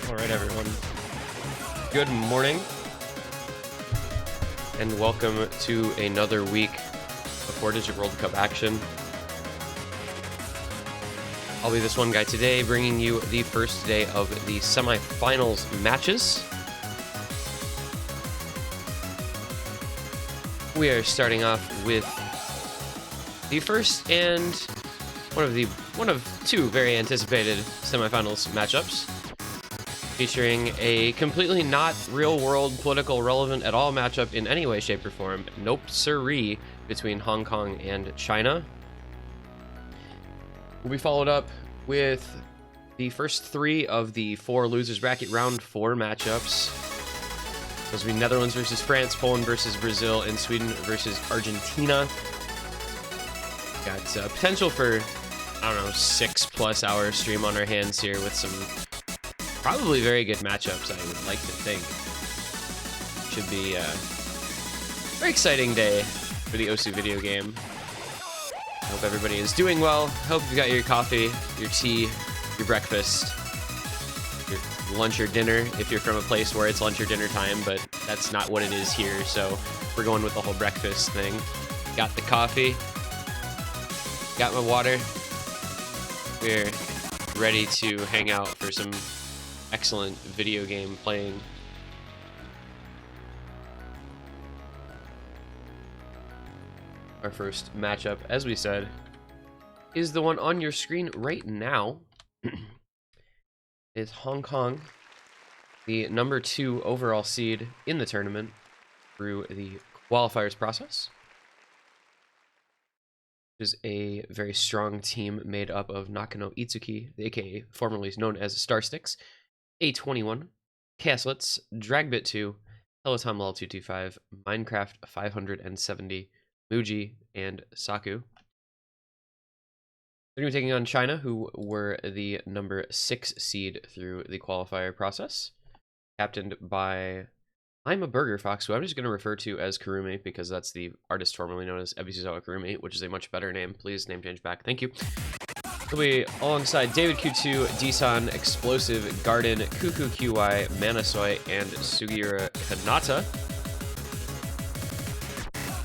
All right, everyone. Good morning, and welcome to another week of 4-Digit World Cup action. I'll be this one guy today, bringing you the first day of the semifinals matches. We are starting off with the first and one of two very anticipated semifinals matchups, featuring a completely not real-world political relevant at all matchup in any way, shape, or form. Nope, siree, between Hong Kong and China. Will be followed up with the first three of the four losers bracket round 4 matchups. Those will be Netherlands versus France, Poland versus Brazil, and Sweden versus Argentina. Got potential for, I don't know, 6+ hour stream on our hands here with some probably very good matchups, I would like to think. Should be a very exciting day for the Osu video game. I hope everybody is doing well. Hope you've got your coffee, your tea, your breakfast, your lunch or dinner, if you're from a place where it's lunch or dinner time, but that's not what it is here, so we're going with the whole breakfast thing. Got the coffee, got my water. We're ready to hang out for some excellent video game playing. Our first matchup, as we said, is the one on your screen right now. Is Hong Kong, the number 2 overall seed in the tournament through the qualifiers process. Is a very strong team made up of Nakano Itsuki, aka formerly known as Starsticks, A21, Caslets, Dragbit 2, Peloton Lol 225, Minecraft 570, Muji, and Saku. They're going to be taking on China, who were the number 6 seed through the qualifier process, captained by I'm a Burger Fox, who I'm just going to refer to as Kurumi, because that's the artist formerly known as Ebisuzawa Kurumi, which is a much better name. Please name change back. Thank you. He'll be alongside David Q2, Disan, Explosive, Garden, Kuku QY, Manasoi, and Sugiura Kanata.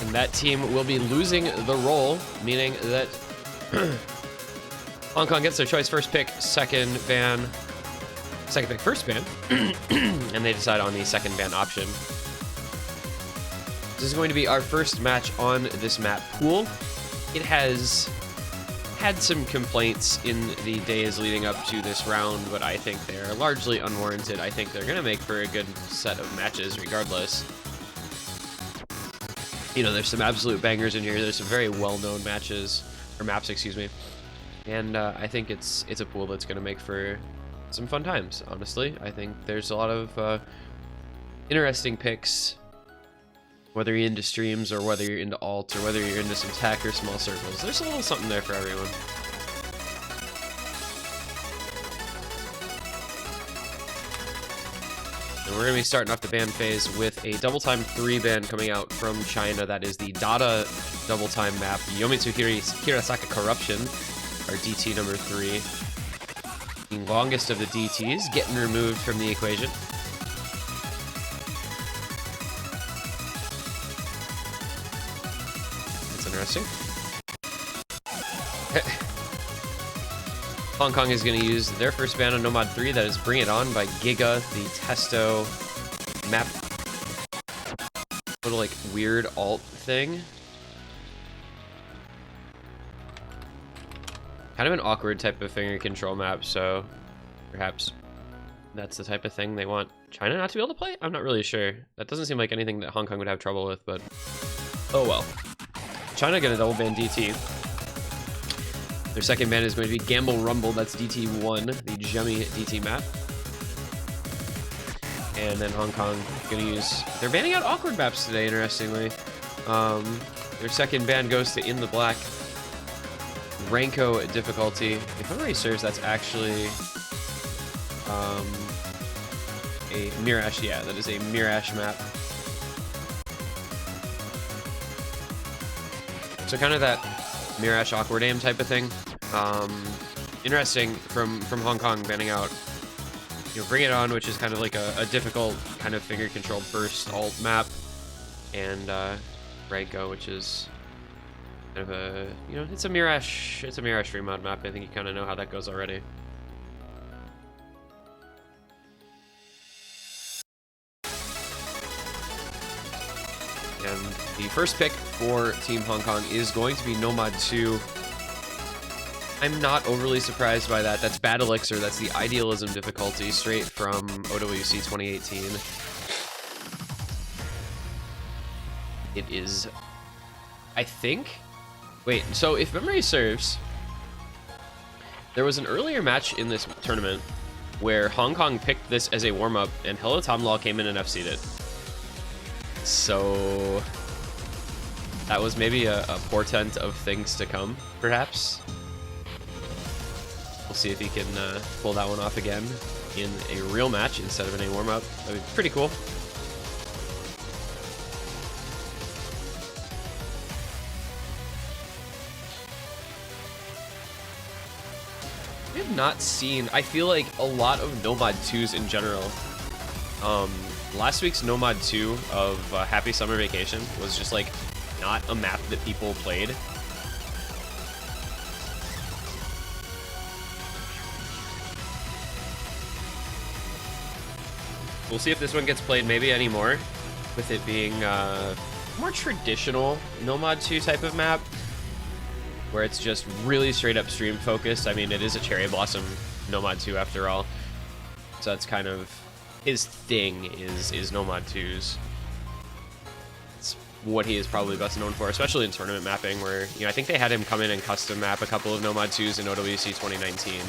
And that team will be losing the roll, meaning that Hong Kong gets their choice first pick, second pick, first ban, and they decide on the second ban option. This is going to be our first match on this map pool. It has had some complaints in the days leading up to this round, but I think they're largely unwarranted. I think they're going to make for a good set of matches regardless. you know, there's some absolute bangers in here. There's some very well-known matches, or maps, excuse me. And I think it's a pool that's going to make for some fun times, honestly. I think there's a lot of interesting picks, whether you're into streams or whether you're into alt or whether you're into some tech or small circles. There's a little something there for everyone. And we're going to be starting off the ban phase with a double time 3-ban coming out from China. That is the Dada double time map. Yomitsu Hirasaka Corruption, our DT number 3. The longest of the DTs getting removed from the equation. That's interesting. Hong Kong is going to use their first ban on Nomad 3, that is Bring It On by Giga, the Testo map. Little, like, weird alt thing. Kind of an awkward type of finger control map, so perhaps that's the type of thing they want China not to be able to play? I'm not really sure. That doesn't seem like anything that Hong Kong would have trouble with, but oh well. China gonna double ban DT. Their second ban is going to be Gamble Rumble, that's DT1, the Jemmy DT map. And then Hong Kong gonna use, they're banning out awkward maps today, interestingly. Their second ban goes to In the Black. Ranko difficulty. If memory serves, that's actually a Mirash. Yeah, that is a Mirash map. So kind of that Mirash awkward aim type of thing. Interesting from Hong Kong banning out, you know, Bring It On, which is kind of like a difficult kind of finger control burst alt map, and Ranko, which is kind of a, you know, it's a Mirash free mod map. I think you kind of know how that goes already. And the first pick for Team Hong Kong is going to be Nomad 2. I'm not overly surprised by that. That's Bad Elixir. That's the Idealism difficulty, straight from OWC 2018. It is, I think... Wait, so if memory serves, there was an earlier match in this tournament where Hong Kong picked this as a warm-up and Hello Tom Law came in and FC'd it. So that was maybe a portent of things to come, perhaps. We'll see if he can pull that one off again in a real match instead of in a warm-up. That'd be pretty cool. We have not seen, I feel like, a lot of Nomad 2s in general. Last week's Nomad 2 of Happy Summer Vacation was just like not a map that people played. We'll see if this one gets played maybe anymore, with it being more traditional Nomad 2 type of map, where it's just really straight up stream focused. I mean, it is a Cherry Blossom Nomad 2 after all, so that's kind of his thing, is Nomad 2s. It's what he is probably best known for, especially in tournament mapping, where, you know, I think they had him come in and custom map a couple of Nomad 2s in OWC 2019,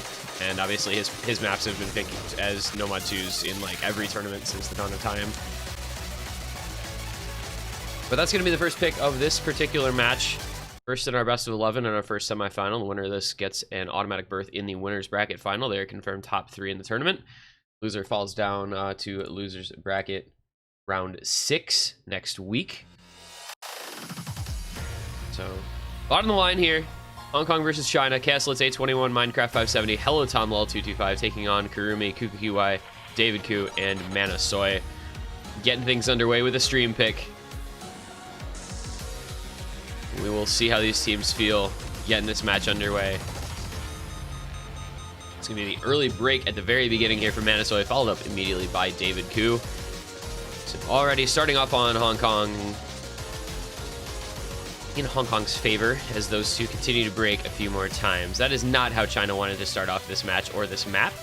and obviously his maps have been picked as Nomad 2s in like every tournament since the dawn of time. But that's going to be the first pick of this particular match. First in our best of 11 and our first semifinal. The winner of this gets an automatic berth in the winner's bracket final. They are confirmed top 3 in the tournament. Loser falls down to loser's bracket round 6 next week. So, bottom of the line here, Hong Kong versus China. Castlets 821, Minecraft 570, Hello Tom Lol 225 taking on Kurumi, KukuQY, David Ku, and Mana Soy. Getting things underway with a stream pick. We will see how these teams feel getting this match underway. It's going to be the early break at the very beginning here from Mana Soy, followed up immediately by David Ku. So already starting off on Hong Kong, in Hong Kong's favor, as those two continue to break a few more times. That is not how China wanted to start off this match or this map.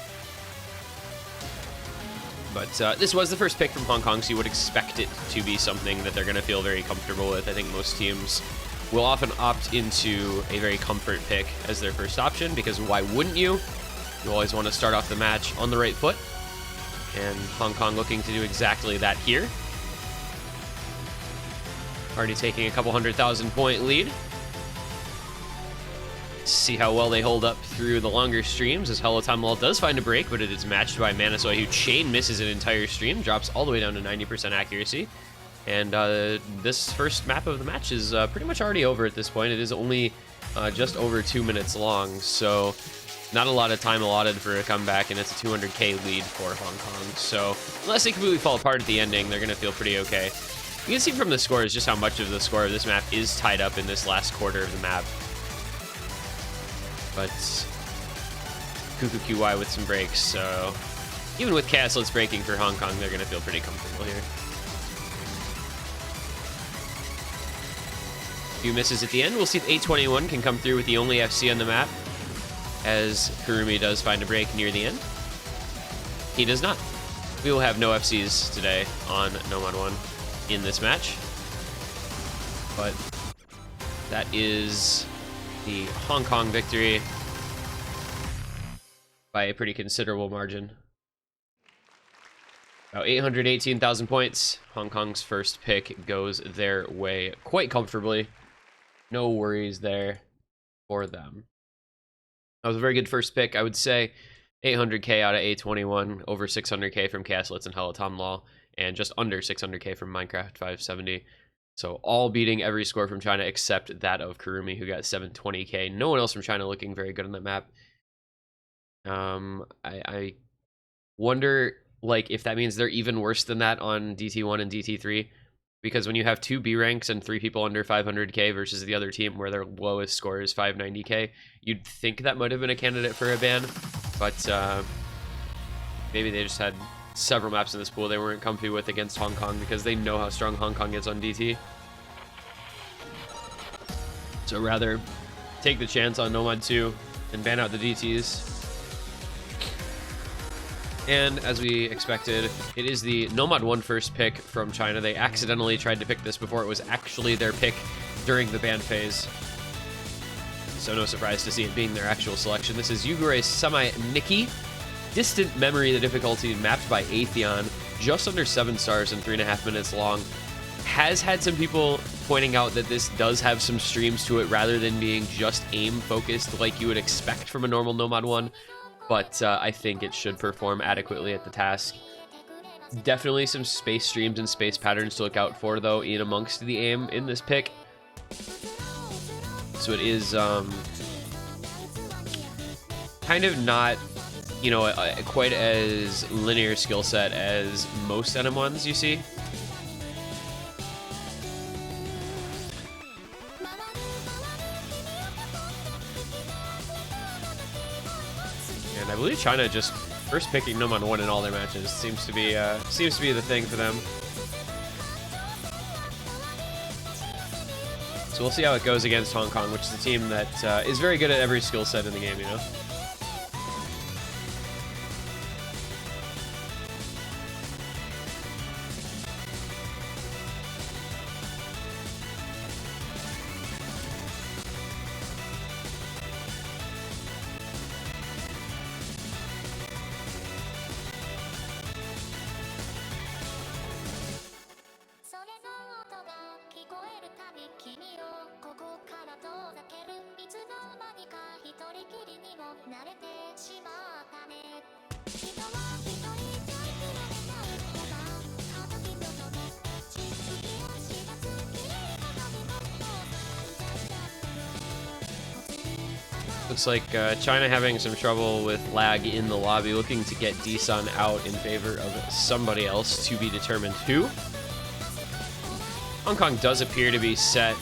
But this was the first pick from Hong Kong, so you would expect it to be something that they're going to feel very comfortable with. I think most teams will often opt into a very comfort pick as their first option, because why wouldn't you? You always want to start off the match on the right foot, and Hong Kong looking to do exactly that here. Already taking a couple 100,000-point lead. See how well they hold up through the longer streams, as Hello Time Lol does find a break, but it is matched by Manasoy, who chain misses an entire stream, drops all the way down to 90% accuracy. And this first map of the match is pretty much already over at this point. It is only just over 2 minutes long, so not a lot of time allotted for a comeback, and it's a 200k lead for Hong Kong. So unless they completely fall apart at the ending, they're going to feel pretty okay. You can see from the scores just how much of the score of this map is tied up in this last quarter of the map. But Cuckoo QY with some breaks, so even with Castlets breaking for Hong Kong, they're going to feel pretty comfortable here. Few misses at the end. We'll see if 821 can come through with the only FC on the map, as Kurumi does find a break near the end. He does not. We will have no FCs today on Nomad1 in this match, but that is the Hong Kong victory by a pretty considerable margin. About 818,000 points. Hong Kong's first pick goes their way quite comfortably. No worries there for them. That was a very good first pick. I would say 800k out of A21, over 600k from Castlets and Hello Tom Law, and just under 600k from Minecraft 570. So all beating every score from China except that of Kurumi, who got 720k. No one else from China looking very good on that map. I wonder, like, if that means they're even worse than that on DT1 and DT3, because when you have 2 B ranks and 3 people under 500k versus the other team where their lowest score is 590k, you'd think that might have been a candidate for a ban, but maybe they just had several maps in this pool they weren't comfy with against Hong Kong, because they know how strong Hong Kong is on DT. So rather take the chance on Nomad 2 and ban out the DTs. And as we expected, it is the Nomad 1 first pick from China. They accidentally tried to pick this before it was actually their pick during the ban phase, so no surprise to see it being their actual selection. This is Yugure Semi Nikki. Distant Memory, the difficulty mapped by Atheon, just under 7 stars and 3.5 minutes long. Has had some people pointing out that this does have some streams to it rather than being just aim focused like you would expect from a normal Nomad 1, but I think it should perform adequately at the task. Definitely some space streams and space patterns to look out for, though, in amongst the aim in this pick. So it is kind of not, you know, quite as linear skill set as most NM1s you see. And I believe China just first picking Nomad 1 in all their matches seems to be the thing for them. So we'll see how it goes against Hong Kong, which is a team that is very good at every skill set in the game, you know. Looks like China having some trouble with lag in the lobby, looking to get D-Sun out in favor of somebody else, to be determined who. Hong Kong does appear to be set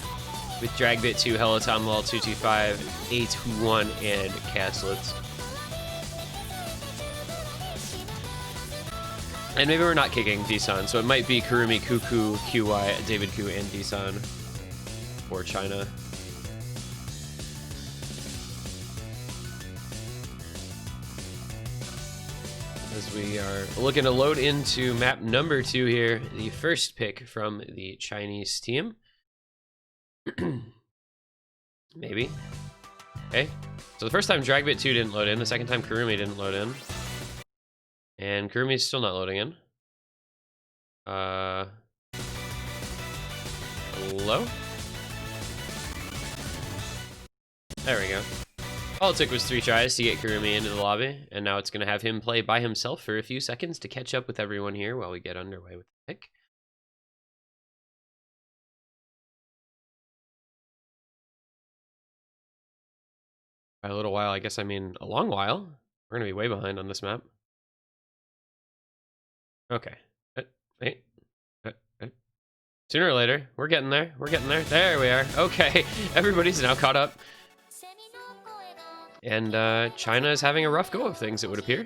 with Dragbit 2, Hello Tom Lol 225, A21, and Castlets. And maybe we're not kicking D-Sun, so it might be Kurumi, Cuckoo, QY, David Koo, and D-Sun for China. as we are looking to load into map number 2 here, the first pick from the Chinese team. Maybe. Okay. So the first time Dragbit 2 didn't load in, the second time Kurumi didn't load in. And Kurumi's still not loading in. Hello? There we go. All it took was 3 tries to get Kurumi into the lobby, and now it's going to have him play by himself for a few seconds to catch up with everyone here while we get underway with the pick. By a little while, I guess I mean a long while. We're going to be way behind on this map. Okay. Wait. Sooner or later, we're getting there. We're getting there. There we are. Okay, everybody's now caught up. And China is having a rough go of things, it would appear.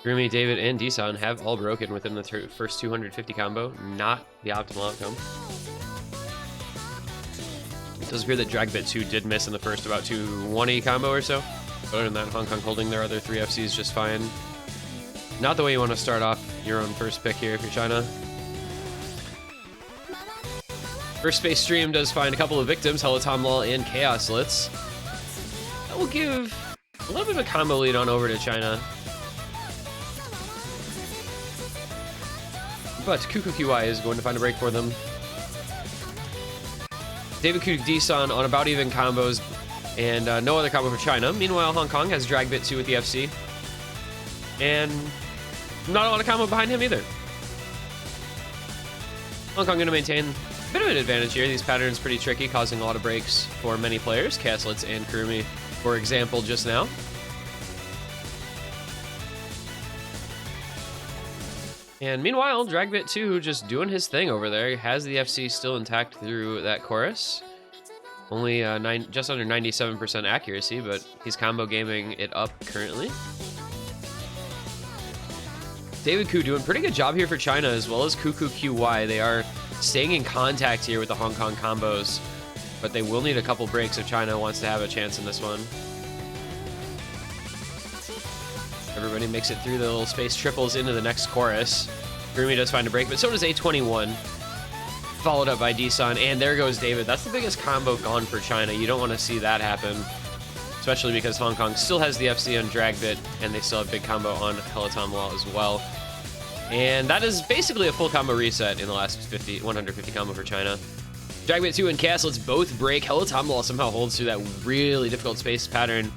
Kurumi, David, and Deesan have all broken within the first 250 combo. Not the optimal outcome. It does appear that Dragbit 2 did miss in the first about 220 combo or so. Other than that, Hong Kong holding their other 3 FCs just fine. Not the way you want to start off your own first pick here if you're China. First Space Stream does find a couple of victims, Helatomlol and Chaos Litz. That will give a little bit of a combo lead on over to China. But Kuku QI is going to find a break for them. David Kuk Deesan on about even combos, and no other combo for China. Meanwhile, Hong Kong has Dragbit 2 with the FC. And not a lot of combo behind him either. Hong Kong going to maintain a bit of an advantage here. These patterns pretty tricky, causing a lot of breaks for many players. Chaos Litz and Kurumi, for example, just now. And meanwhile, Dragbit 2 just doing his thing over there. Has the FC still intact through that chorus. Only just under 97% accuracy, but he's combo gaming it up currently. David Koo doing a pretty good job here for China, as well as Kuku QY. They are staying in contact here with the Hong Kong combos, but they will need a couple breaks if China wants to have a chance in this one. Everybody makes it through the little space triples into the next chorus. Kurumi does find a break, but so does A21. Followed up by Deesan, and there goes David. That's the biggest combo gone for China. You don't want to see that happen, especially because Hong Kong still has the FC on Dragbit, and they still have big combo on Helatomlol as well. And that is basically a full combo reset in the last 150 combo for China. Dragbit 2 and Chaos Litz both break. Helatomlol somehow holds through that really difficult space pattern.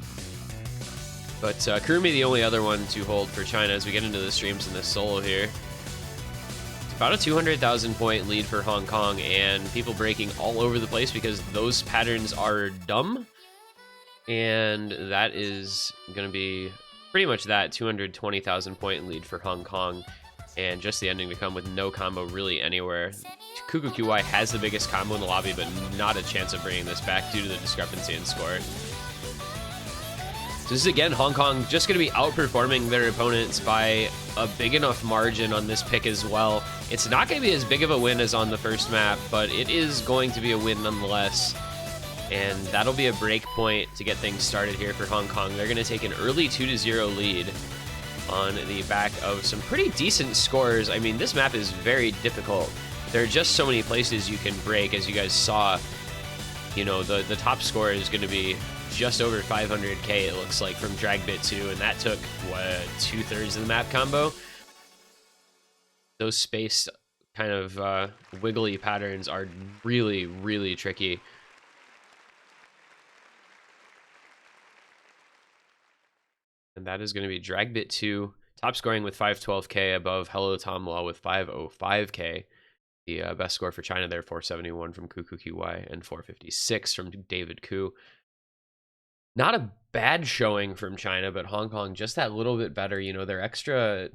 But Kurumi the only other one to hold for China as we get into the streams in this solo here. It's about a 200,000 point lead for Hong Kong, and people breaking all over the place because those patterns are dumb. And that is going to be pretty much that 220,000 point lead for Hong Kong. And just the ending to come with no combo really anywhere. Kuku QY has the biggest combo in the lobby, but not a chance of bringing this back due to the discrepancy in score. So this is, again, Hong Kong just going to be outperforming their opponents by a big enough margin on this pick as well. It's not going to be as big of a win as on the first map, but it is going to be a win nonetheless. And that'll be a break point to get things started here for Hong Kong. They're going to take an early 2-0 lead on the back of some pretty decent scores. I mean, this map is very difficult. There are just so many places you can break, as you guys saw. You know, the top score is going to be just over 500k, it looks like, from Dragbit 2, and that took, what, 2/3 of the map combo? Those space kind of wiggly patterns are really, really tricky. And that is going to be Dragbit 2, top scoring with 512k above Helatomlol with 505k. The best score for China there, 471 from Kuku QY and 456 from David Koo. Not a bad showing from China, but Hong Kong just that little bit better. You know, their extra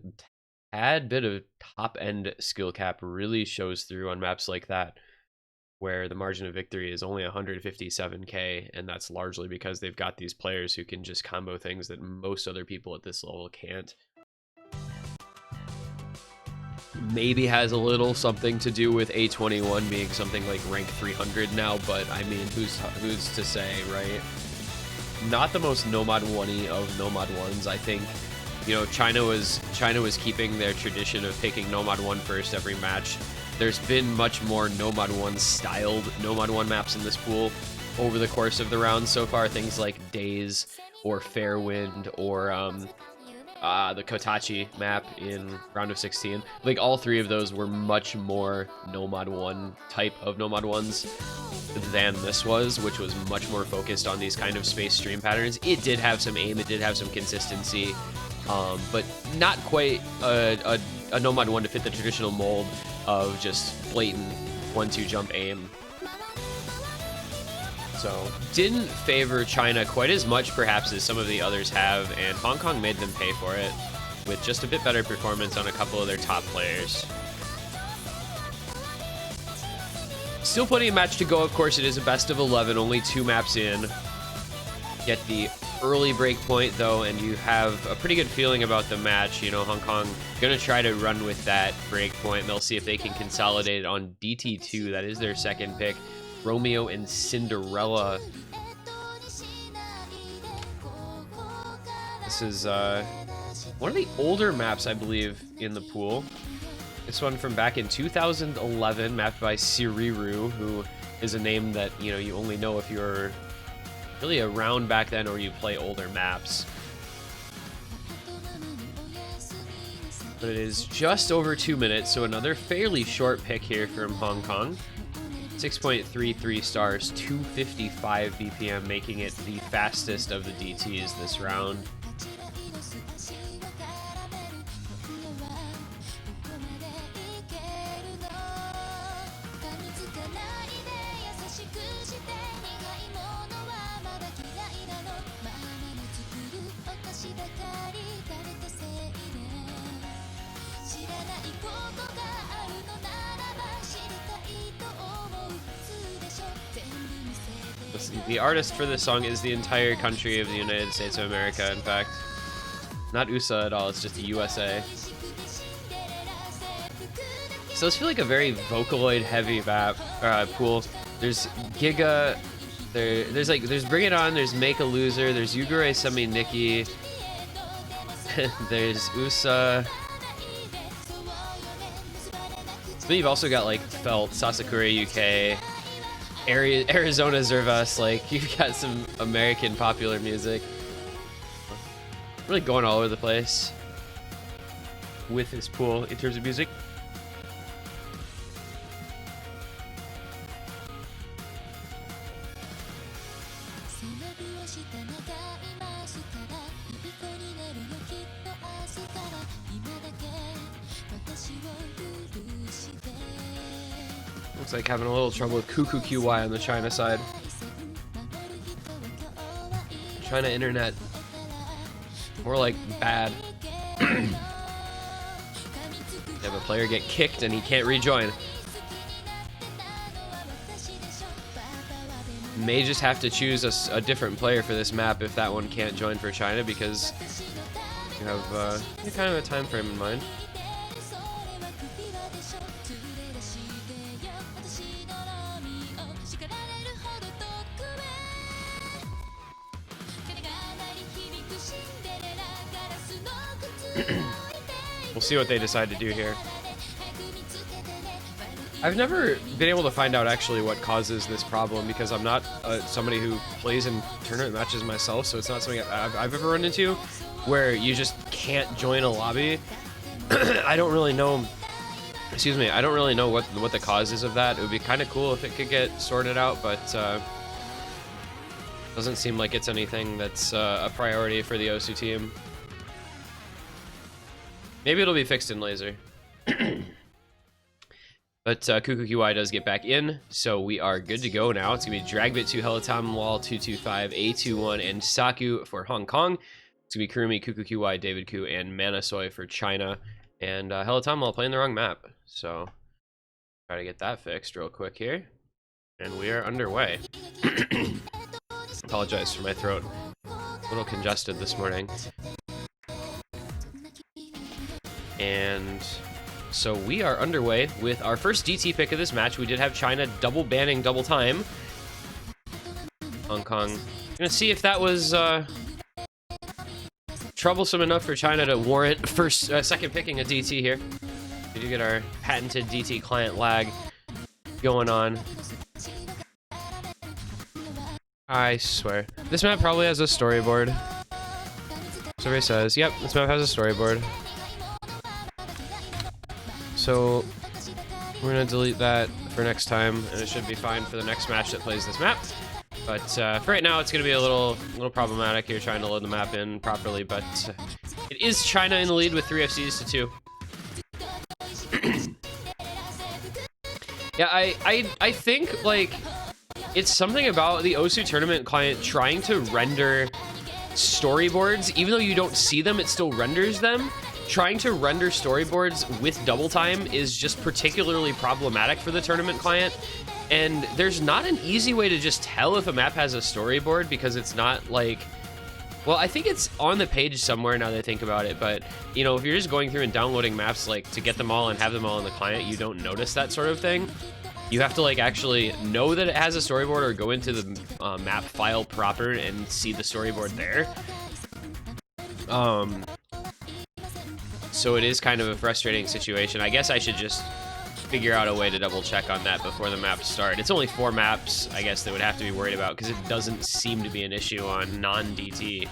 tad bit of top-end skill cap really shows through on maps like that, where the margin of victory is only 157k, and that's largely because they've got these players who can just combo things that most other people at this level can't. Maybe has a little something to do with A21 being something like rank 300 now, but I mean, who's to say, right? Not the most Nomad 1-y of Nomad 1s. I think You know, China was keeping their tradition of picking Nomad 1 first every match. There's been much more Nomad 1 styled Nomad 1 maps in this pool over the course of the round so far. Things like Days or Fairwind or the Kotachi map in round of 16. Like, all three of those were much more Nomad 1 type of Nomad 1s than this was, which was much more focused on these kind of space stream patterns. It did have some aim, it did have some consistency, but not quite a Nomad 1 to fit the traditional mold of just blatant 1-2 jump aim. So, didn't favor China quite as much perhaps as some of the others have, and Hong Kong made them pay for it with just a bit better performance on a couple of their top players. Still plenty of match to go, of course. It is a best of 11, only 2 maps in. Get the early break point though, and you have a pretty good feeling about the match. You know, Hong Kong gonna try to run with that break point. They'll see if they can consolidate on DT2. That is their second pick. Romeo and Cinderella. This is one of the older maps, I believe, in the pool. This one from back in 2011, mapped by Siriru, who is a name that, you know, you only know if you're really around back then or you play older maps. But it is just over 2 minutes, so another fairly short pick here from Hong Kong. 6.33 stars, 255 BPM, making it the fastest of the DTs this round. The artist for this song is the entire country of the United States of America, in fact. Not USA at all, it's just the USA. So this feels like a very Vocaloid heavy map, pool. There's Giga, there's Bring It On, there's Make a Loser, there's Yugure Semi Nikki, there's USA. But you've also got like Felt, Sasakura UK, Arizona Zervas. Like, you've got some American popular music. Really going all over the place with this pool in terms of music. Looks like having a little trouble with Cuckoo QY on the China side. China internet. More like bad. You have a player get kicked and he can't rejoin. May just have to choose a different player for this map if that one can't join for China, because you have kind of a time frame in mind. We'll see what they decide to do here. I've never been able to find out actually what causes this problem, because I'm not somebody who plays in tournament matches myself, so it's not something I've ever run into, where you just can't join a lobby. I don't really know. Excuse me. I don't really know what the cause is of that. It would be kind of cool if it could get sorted out, but doesn't seem like it's anything that's a priority for the Osu team. Maybe it'll be fixed in Laser. But Cuckoo QY does get back in, so we are good to go now. It's going to be Dragbit 2, Helatam Wall 225, A21, and Saku for Hong Kong. It's going to be Kurumi, Cuckoo QY, David Koo, and Manasoy for China. And Helatam Wall playing the wrong map. So, try to get that fixed real quick here. And we are underway. Apologize for my throat. A little congested this morning. And so we are underway with our first DT pick of this match. We did have China double banning double time. Hong Kong. Gonna see if that was troublesome enough for China to warrant second picking a DT here. We do get our patented DT client lag going on. I swear. This map probably has a storyboard. Survey says, yep, this map has a storyboard. So we're gonna delete that for next time, and it should be fine for the next match that plays this map. But for right now, it's gonna be a little problematic here trying to load the map in properly. But it is China in the lead with 3 FCs to 2. Yeah, I think like it's something about the Osu tournament client trying to render storyboards, even though you don't see them, it still renders them. Trying to render storyboards with double time is just particularly problematic for the tournament client. And there's not an easy way to just tell if a map has a storyboard, because it's not like, well, I think it's on the page somewhere now that I think about it, but you know, if you're just going through and downloading maps like to get them all and have them all in the client, you don't notice that sort of thing. You have to like actually know that it has a storyboard or go into the map file proper and see the storyboard there. So it is kind of a frustrating situation. I guess I should just figure out a way to double check on that before the maps start. It's only 4 maps, I guess, they would have to be worried about, because it doesn't seem to be an issue on non-DT.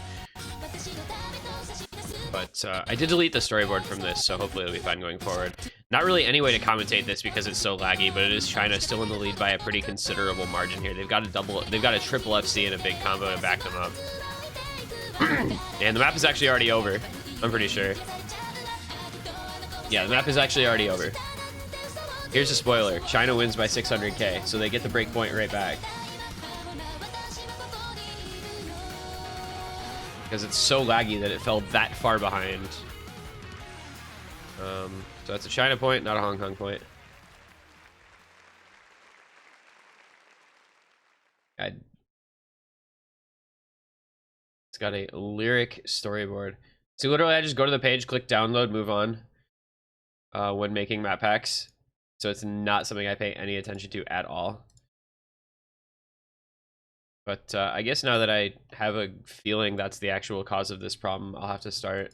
But I did delete the storyboard from this, so hopefully it'll be fine going forward. Not really any way to commentate this because it's so laggy, but it is China still in the lead by a pretty considerable margin here. They've got a triple FC and a big combo to back them up. And the map is actually already over, I'm pretty sure. Yeah, the map is actually already over. Here's a spoiler. China wins by 600k, so they get the break point right back. Because it's so laggy that it fell that far behind. So that's a China point, not a Hong Kong point. It's got a lyric storyboard. So literally I just go to the page, click download, move on when making map packs. So it's not something I pay any attention to at all. But I guess now that I have a feeling that's the actual cause of this problem, I'll have to start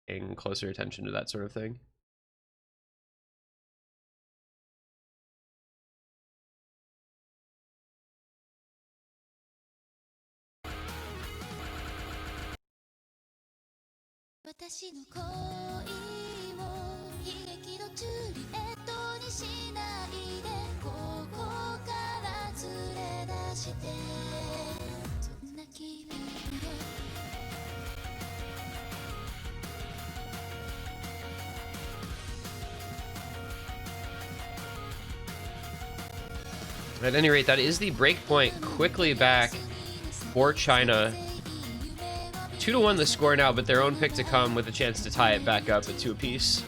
paying closer attention to that sort of thing. At any rate, that is the break point. Quickly back for China. 2-1 the score now, but their own pick to come with a chance to tie it back up at 2 apiece.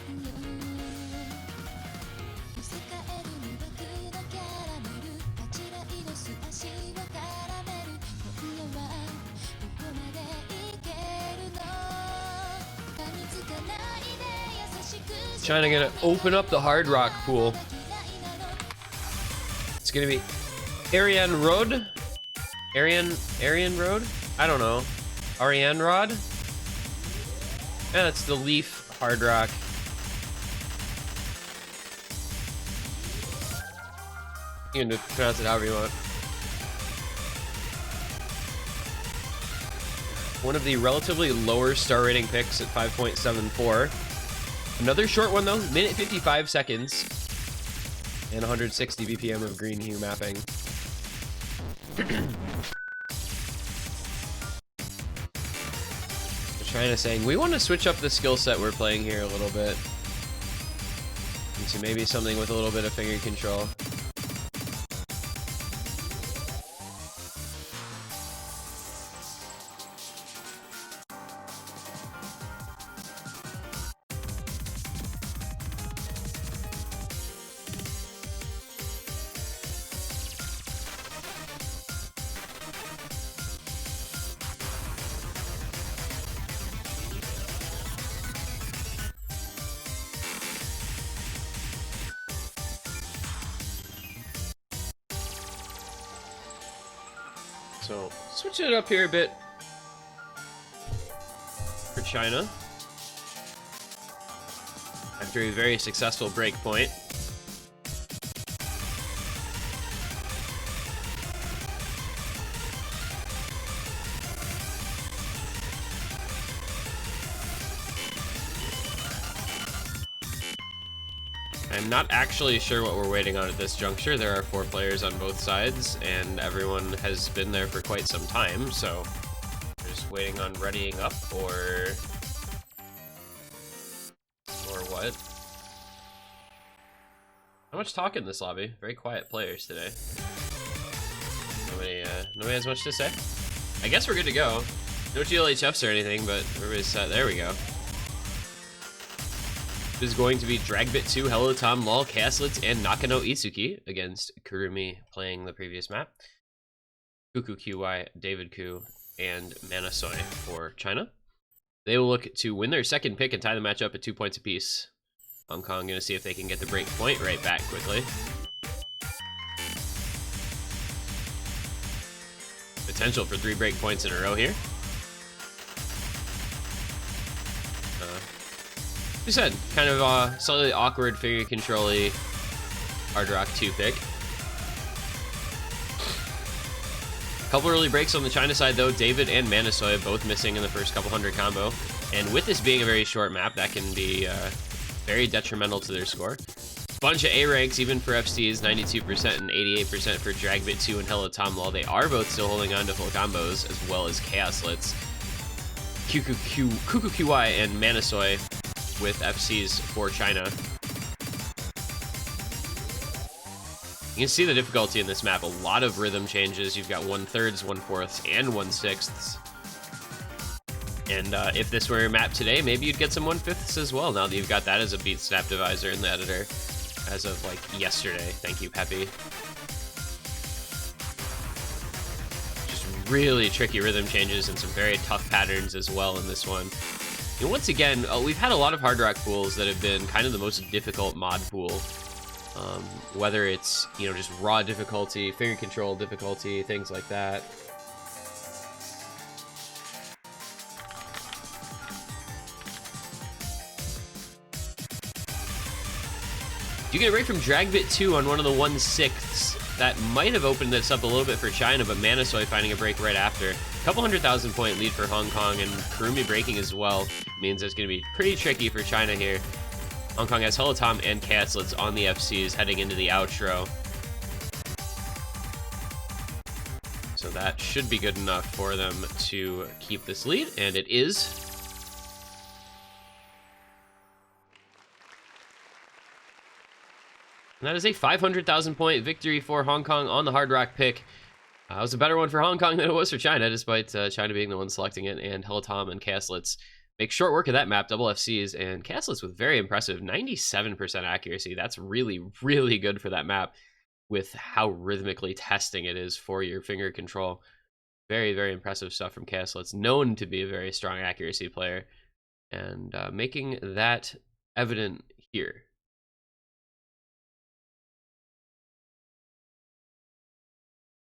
China gonna open up the Hard Rock pool. It's gonna be Ariane Road? Ariane Road? I don't know. Ariane Rod? Yeah, that's the Leaf Hard Rock. You can pronounce it however you want. One of the relatively lower star rating picks at 5.74. Another short one though, minute 55 seconds. And 160 BPM of green hue mapping. China saying, we want to switch up the skill set we're playing here a little bit. Into maybe something with a little bit of finger control. So, switching it up here a bit for China. After a very successful break point. I'm not actually sure what we're waiting on at this juncture. There are 4 players on both sides, and everyone has been there for quite some time, so we're just waiting on readying up, or what? How much talk in this lobby? Very quiet players today. Nobody has much to say. I guess we're good to go. No GLHFs or anything, but everybody's set. There we go. This is going to be Dragbit 2, Hello Tom, Lol, Caslitz, and Nakano Itsuki against Kurumi playing the previous map. Kuku QY, David Ku, and Manasoy for China. They will look to win their second pick and tie the match up at 2 points apiece. Hong Kong gonna see if they can get the break point right back quickly. Potential for 3 break points in a row here. Like I said, kind of slightly awkward figure control-y Hard Rock 2 pick. Couple early breaks on the China side though. David and Manasoy both missing in the first couple hundred combo. And with this being a very short map, that can be very detrimental to their score. Bunch of A ranks even for FCs, 92% and 88% for Dragbit 2 and Hello Tom Lol. They are both still holding on to full combos, as well as Chaoslitz, Kuku QY, and Manasoy with FCs for China. You can see the difficulty in this map. A lot of rhythm changes. You've got 1/3, 1/4, and 1/6. And if this were your map today, maybe you'd get some 1/5 as well, now that you've got that as a beat snap divisor in the editor as of like yesterday. Thank you, Peppy. Just really tricky rhythm changes and some very tough patterns as well in this one. And once again, we've had a lot of Hard Rock pools that have been kind of the most difficult mod pool. Whether it's, you know, just raw difficulty, finger control difficulty, things like that. You get a break from Dragbit 2 on one of the 1/6. That might have opened this up a little bit for China, but Manasoy finding a break right after. A couple 100,000 point lead for Hong Kong, and Kurumi breaking as well means it's going to be pretty tricky for China here. Hong Kong has Hello Tom and Caslitz on the FCs heading into the outro. So that should be good enough for them to keep this lead, and it is. And that is a 500,000 point victory for Hong Kong on the Hard Rock pick. It was a better one for Hong Kong than it was for China, despite China being the one selecting it, and Hello Tom and Caslitz make short work of that map, double FCs, and Caslitz with very impressive 97% accuracy. That's really, really good for that map with how rhythmically testing it is for your finger control. Very, very impressive stuff from Caslitz, known to be a very strong accuracy player, and making that evident here.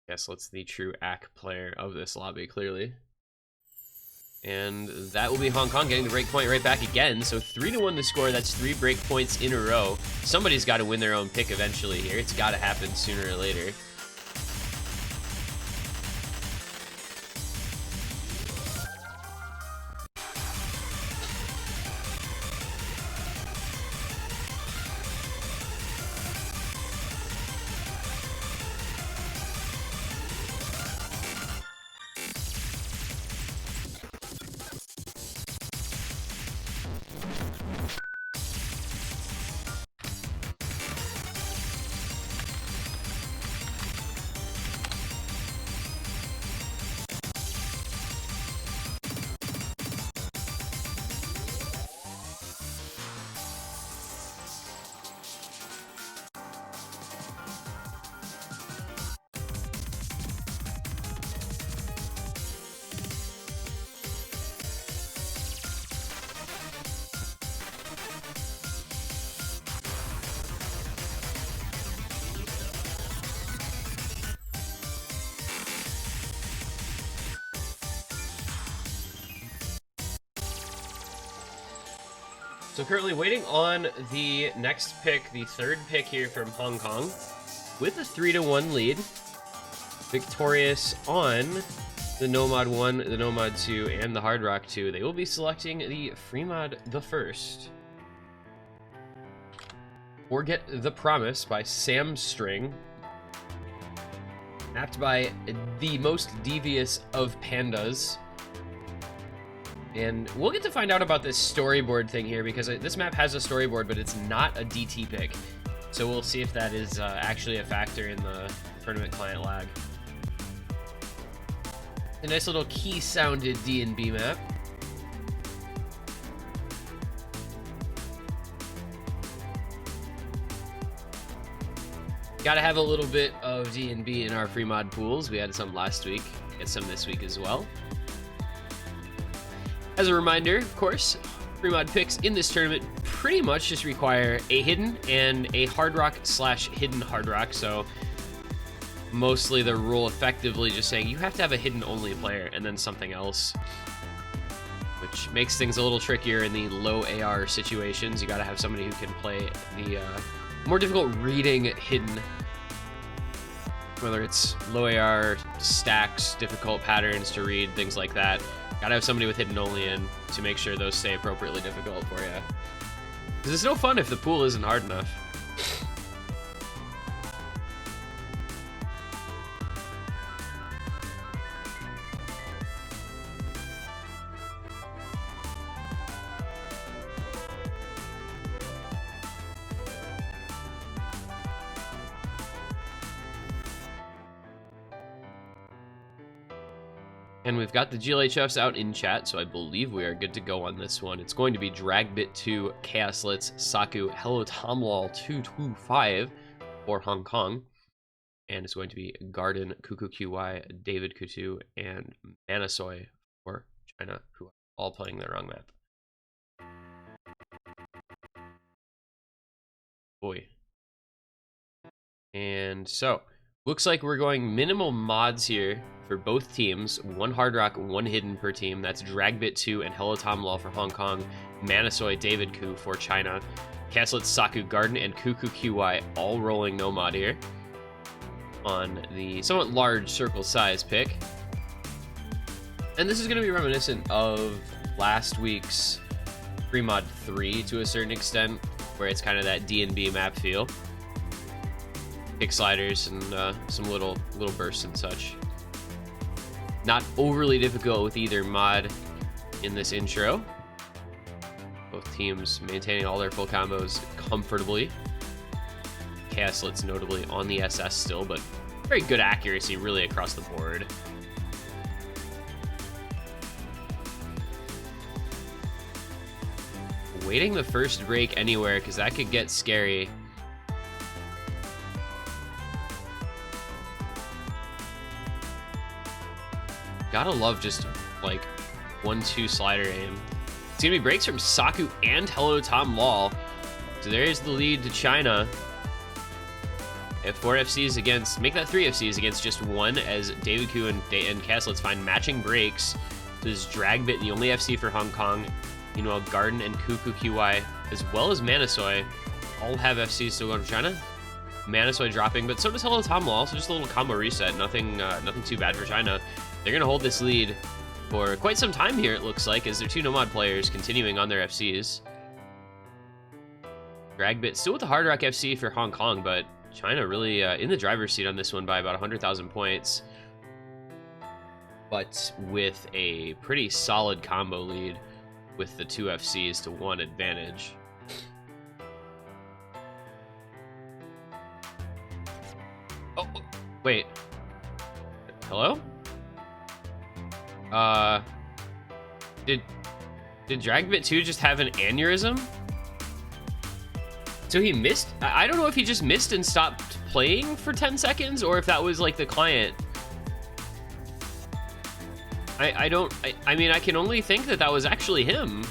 Caslitz, the true AC player of this lobby, clearly. And that will be Hong Kong getting the break point right back again. So 3-1 the score. That's 3 break points in a row. Somebody's got to win their own pick eventually here. It's got to happen sooner or later. So currently waiting on the next pick, the third pick here from Hong Kong, with a 3-1 lead. Victorious on the Nomad 1, the Nomad 2, and the Hard Rock 2. They will be selecting the Freemod the first. Forget the Promise by Sam String. Mapped by the most devious of pandas. And we'll get to find out about this storyboard thing here, because this map has a storyboard, but it's not a DT pick. So we'll see if that is actually a factor in the tournament client lag. A nice little key-sounded D&B map. Gotta have a little bit of D&B in our free mod pools. We had some last week, get some this week as well. As a reminder, of course, free mod picks in this tournament pretty much just require a hidden and a hard rock / hidden hard rock. So mostly the rule effectively just saying you have to have a hidden only player and then something else, which makes things a little trickier in the low AR situations. You gotta have somebody who can play the more difficult reading hidden, whether it's low AR, stacks, difficult patterns to read, things like that. Gotta have somebody with hidden only in to make sure those stay appropriately difficult for you. Because it's no fun if the pool isn't hard enough. And we've got the GLHFs out in chat, so I believe we are good to go on this one. It's going to be Dragbit 2, Chaoslitz, Saku, Hello Tomlol 225 for Hong Kong. And it's going to be Garden, Kuku QY, David Kutu, and Manasoy for China, who are all playing the wrong map. Boy. And so, looks like we're going minimal mods here for both teams. One hard rock, one hidden per team. That's Dragbit 2 and Hello Tomlol for Hong Kong. Manasoy, David Ku for China. Chaoslitz, Saku, Garden, and Kuku QY all rolling no mod here on the somewhat large circle size pick. And this is going to be reminiscent of last week's free mod 3 to a certain extent, where it's kind of that D&B map feel. Kick sliders and some little bursts and such. Not overly difficult with either mod in this intro. Both teams maintaining all their full combos comfortably. Chaoslitz notably on the SS still, but very good accuracy really across the board. Waiting the first break anywhere, because that could get scary. Gotta love just like 1-2 slider aim. It's gonna be breaks from Saku and Hello Tomlol. So there's the lead to China. If 4 FCs against, make that 3 FCs against just one, as David Ku and Chaoslitz find matching breaks. This is Dragbit, the only FC for Hong Kong. Meanwhile, Garden and Kuku QY, as well as Manasoy, all have FCs still going to China. Manasoy dropping, but so does Hello Tomlol, so just a little combo reset. Nothing too bad for China. They're going to hold this lead for quite some time here, it looks like, as their 2 Nomad players continuing on their FCs. Dragbit still with the Hard Rock FC for Hong Kong, but China really in the driver's seat on this one by about 100,000 points. But with a pretty solid combo lead with the 2 FCs to 1 advantage. Oh, wait. Hello? Did Dragbit 2 just have an aneurysm? So he missed? I don't know if he just missed and stopped playing for 10 seconds, or if that was like the client. I mean, I can only think that that was actually him.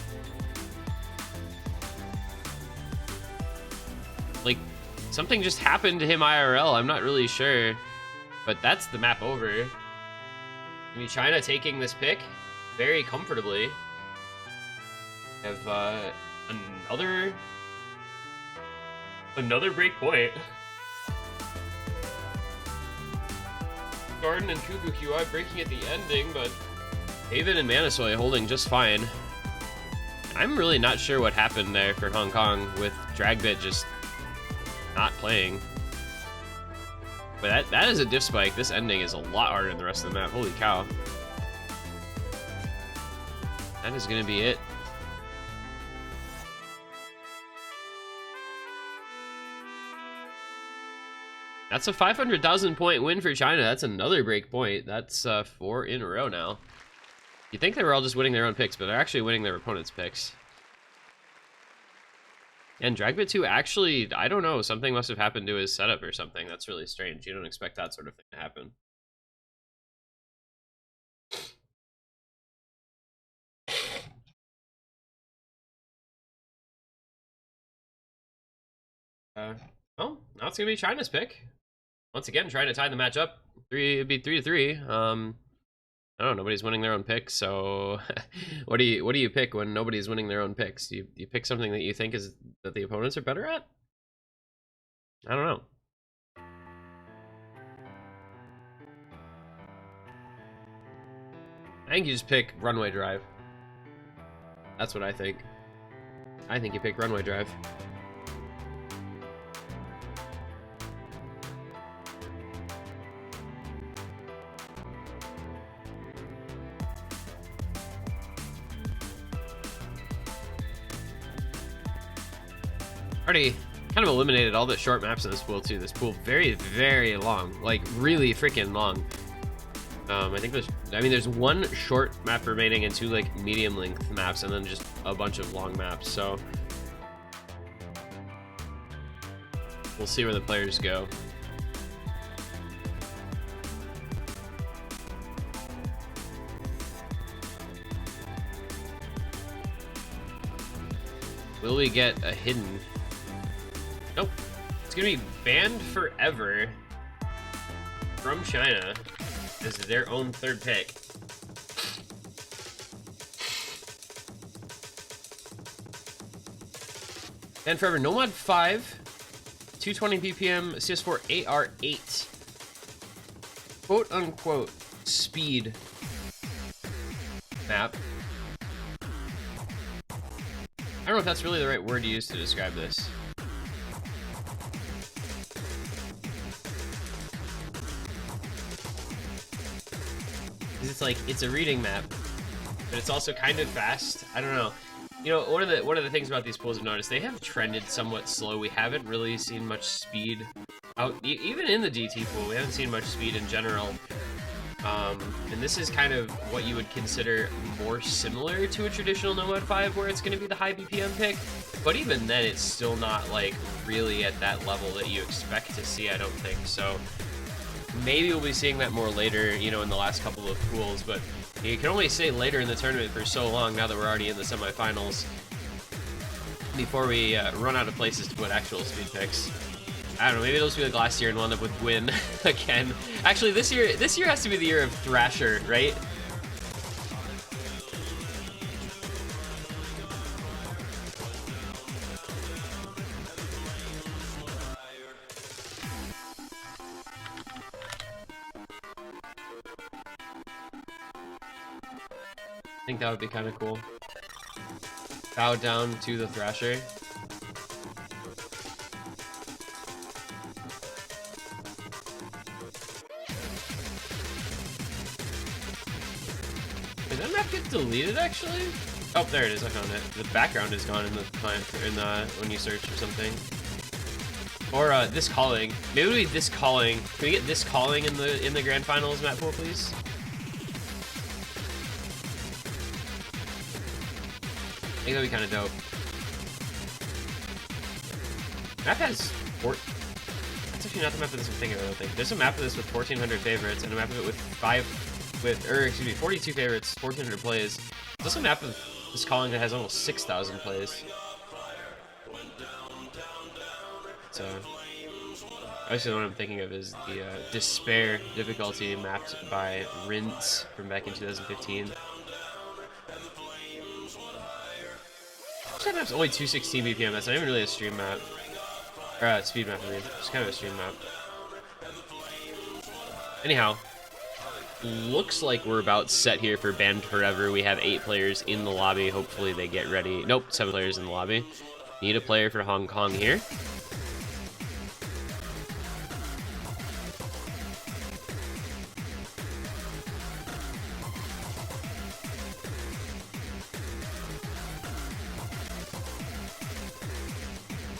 Like, something just happened to him IRL, I'm not really sure. But that's the map over. I mean, China taking this pick very comfortably. Have Another break point. Garden and Kubu breaking at the ending, but Haven and Manasoy holding just fine. I'm really not sure what happened there for Hong Kong with Dragbit just not playing. But that is a diff spike. This ending is a lot harder than the rest of the map. Holy cow. That is going to be it. That's a 500,000 point win for China. That's another break point. That's 4 in a row now. You think they were all just winning their own picks, but they're actually winning their opponent's picks. And Dragbit 2 actually, I don't know, something must have happened to his setup or something. That's really strange. You don't expect that sort of thing to happen. Oh, now it's gonna be China's pick. Once again, trying to tie the match up. It'd be 3-3. I don't know, nobody's winning their own picks, so what do you pick when nobody's winning their own picks? Do you pick something that you think is that the opponents are better at? I don't know. I think you just pick Runway Drive. That's what I think. I think you pick Runway Drive. Already kind of eliminated all the short maps in this pool too. This pool very, very long, like really freaking long. I think there's one short map remaining and 2 like medium length maps, and then just a bunch of long maps. So we'll see where the players go. Will we get a hidden? Nope. It's gonna be banned forever from China as their own 3rd pick. Banned forever. Nomad 5, 220 BPM, CS4 AR8. Quote unquote speed map. I don't know if that's really the right word to use to describe this. It's like, it's a reading map, but it's also kind of fast. I don't know. You know, one of the things about these pools I've noticed, they have trended somewhat slow. We haven't really seen much speed out, even in the DT pool. We haven't seen much speed in general. And this is kind of what you would consider more similar to a traditional Nomad 5, where it's going to be the high BPM pick. But even then, it's still not like really at that level that you expect to see, I don't think. So maybe we'll be seeing that more later, you know, in the last couple of pools. But you can only say later in the tournament for so long now that we're already in the semifinals before we run out of places to put actual speed picks. I don't know, maybe it'll just be like last year and we'll end up with Gwyn again. Actually, this year has to be the year of Thrasher, right? I think that would be kind of cool. Bow down to the Thrasher. Did that map get deleted actually? Oh, there it is. I found it. The background is gone in the client when you search for something. Or this calling. Maybe it'll be this calling. Can we get this calling in the grand finals map pool, please? I think that'd be kind of dope. Map has that's actually not the map of this I'm thinking of, I don't think. There's a map of this with 1,400 favorites and a map of it with 42 favorites, 1,400 plays. There's also a map of this calling that has almost 6,000 plays. So, obviously the one I'm thinking of is the Despair difficulty mapped by Rinse from back in 2015. That map's only 216 BPM. That's not even really a stream map. Or speed map, I mean. It's kind of a stream map. Anyhow, looks like we're about set here for Band Forever. We have 8 players in the lobby. Hopefully they get ready. Nope, 7 players in the lobby. Need a player for Hong Kong here.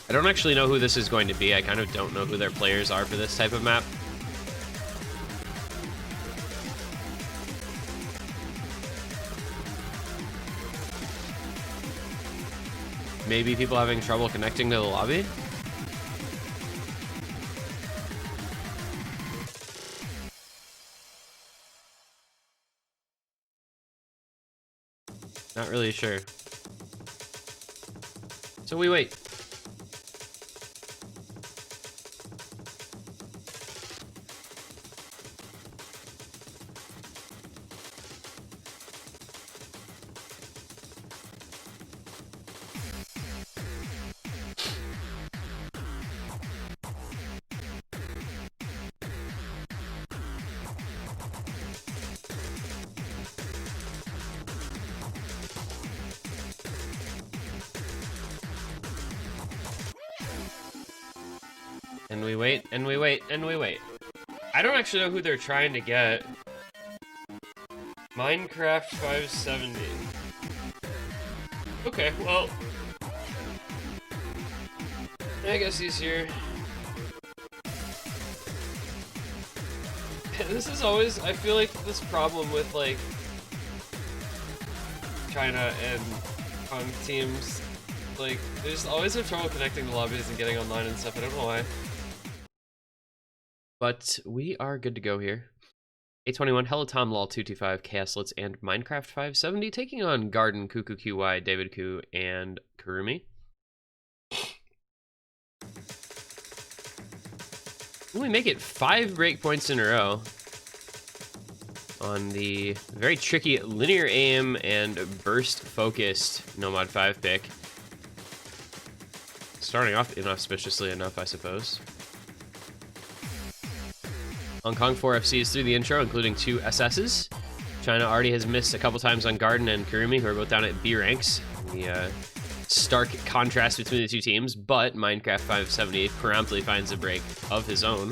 I don't actually know who this is going to be. I kind of don't know who their players are for this type of map. Maybe people having trouble connecting to the lobby? Not really sure. So we wait. And we wait, and we wait, and we wait. I don't actually know who they're trying to get. Minecraft 570. Okay, well. I guess he's here. This is always, I feel like this problem with like China and Kong teams, like they just always have trouble connecting to lobbies and getting online and stuff. I don't know why. But we are good to go here. 821, Hello Tom Lol 225, Chaoslets, and Minecraft 570 taking on Garden, Kuku QY, David Koo, and Kurumi. We make it 5 breakpoints in a row on the very tricky linear aim and burst focused Nomad 5 pick. Starting off inauspiciously enough, I suppose. Hong Kong 4 FCs through the intro, including 2 SSs. China already has missed a couple times on Garden and Kurumi, who are both down at B ranks. The stark contrast between the two teams, but Minecraft 570 promptly finds a break of his own.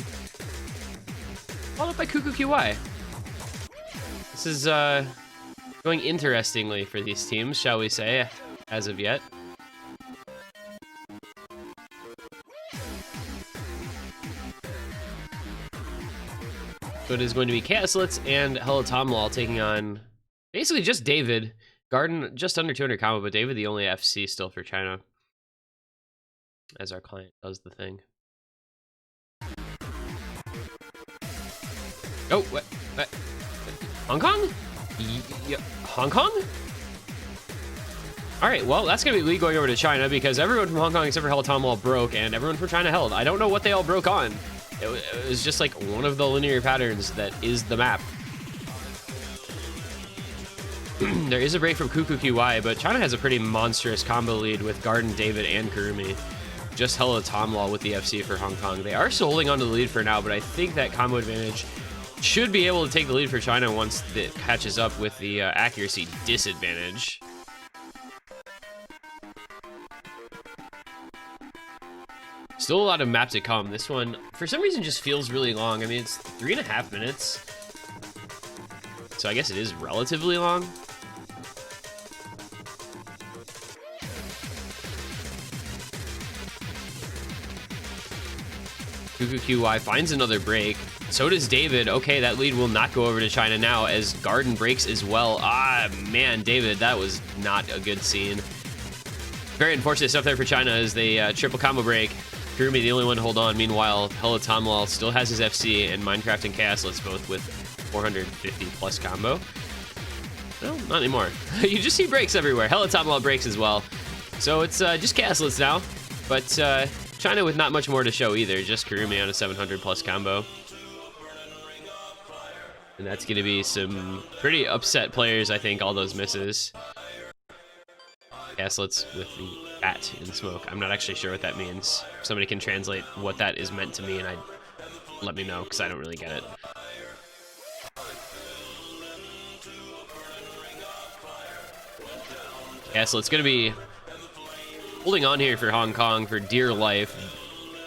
Followed by Kuku QY. This is going interestingly for these teams, shall we say, as of yet. So it is going to be Chaoslets and Hello Tom Lol taking on basically just David. Garden just under 200 combo, but David the only FC still for China. As our client does the thing. Oh, what? Hong Kong? Yeah, Hong Kong? Alright, well, that's going to be Lee going over to China because everyone from Hong Kong except for Hello Tom Lol broke and everyone from China held. I don't know what they all broke on. It was just like one of the linear patterns that is the map. There is a break from Kuku QY, but China has a pretty monstrous combo lead with Garden, David, and Kurumi. Just Hello Tom Lol with the FC for Hong Kong. They are still holding on to the lead for now, but I think that combo advantage should be able to take the lead for China once it catches up with the accuracy disadvantage. Still a lot of map to come. This one, for some reason, just feels really long. I mean, it's 3.5 minutes. So I guess it is relatively long. Kuku QY finds another break. So does David. Okay, that lead will not go over to China now as Garden breaks as well. Ah, man, David, that was not a good scene. Very unfortunate stuff there for China as they triple combo break. Kurumi the only one to hold on. Meanwhile, Hello Tom Lol still has his FC, and Minecraft and Chaoslets both with 450 plus combo. No, not anymore. You just see breaks everywhere. Hello Tom Lol breaks as well. So it's just Chaoslets now, but China with not much more to show either. Just Kurumi on a 700 plus combo. And that's going to be some pretty upset players, I think, all those misses. Caslets with the bat in smoke. I'm not actually sure what that means. If somebody can translate what that is meant to me, and let me know, because I don't really get it. Yeah, so it's going to be holding on here for Hong Kong for dear life.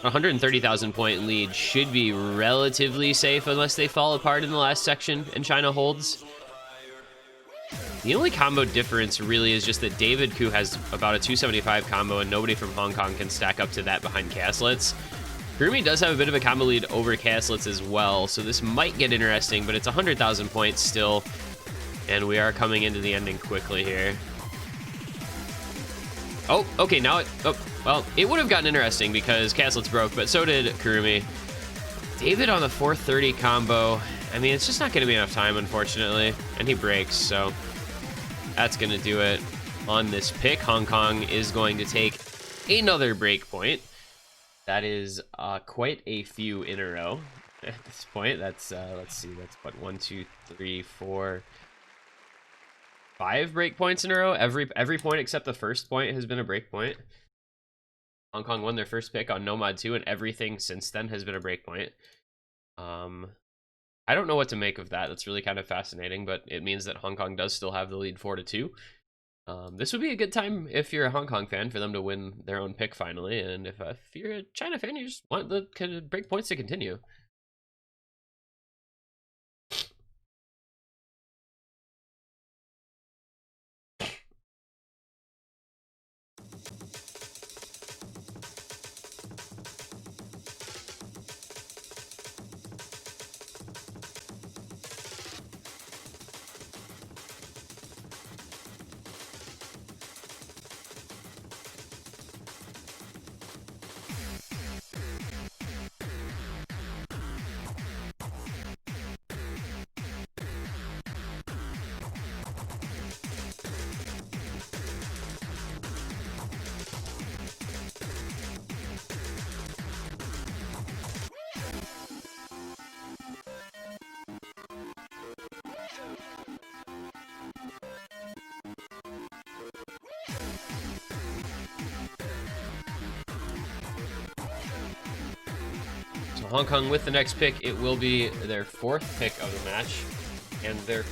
130,000 point lead should be relatively safe unless they fall apart in the last section and China holds. The only combo difference really is just that David Koo has about a 275 combo and nobody from Hong Kong can stack up to that behind Caslets. Kurumi does have a bit of a combo lead over Caslets as well, so this might get interesting, but it's 100,000 points still, and we are coming into the ending quickly here. Oh, okay, now it... Oh, well, it would have gotten interesting because Caslets broke, but so did Kurumi. David on the 430 combo. I mean, it's just not going to be enough time, unfortunately. And he breaks, so that's going to do it on this pick. Hong Kong is going to take another break point. That is quite a few in a row at this point. That's, let's see, that's what, 1, 2, 3, 4... 5 break points in a row. Every point except the first point has been a break point. Hong Kong won their first pick on Nomad 2, and everything since then has been a break point. I don't know what to make of that. That's really kind of fascinating, but it means that Hong Kong does still have the lead 4-2. This would be a good time if you're a Hong Kong fan for them to win their own pick finally, and if you're a China fan, you just want the kind of break points to continue. Hong Kong with the next pick. It will be their 4th pick of the match, and their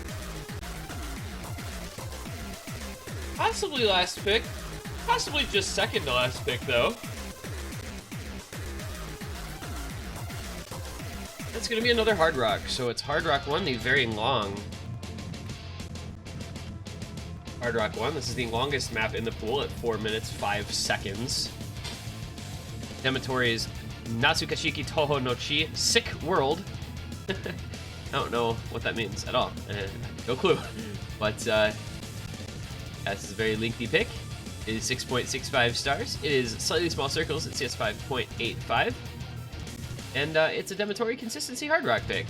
possibly last pick, possibly just second to last pick though. That's going to be another Hard Rock, so it's Hard Rock 1, the very long Hard Rock 1. This is the longest map in the pool at 4 minutes 5 seconds. Dematori's Natsukashiki Toho no Chi, Sick World. I don't know what that means at all. No clue. But this is a very lengthy pick. It is 6.65 stars. It is slightly small circles at CS 5.85. And it's a Dematori consistency Hard Rock pick.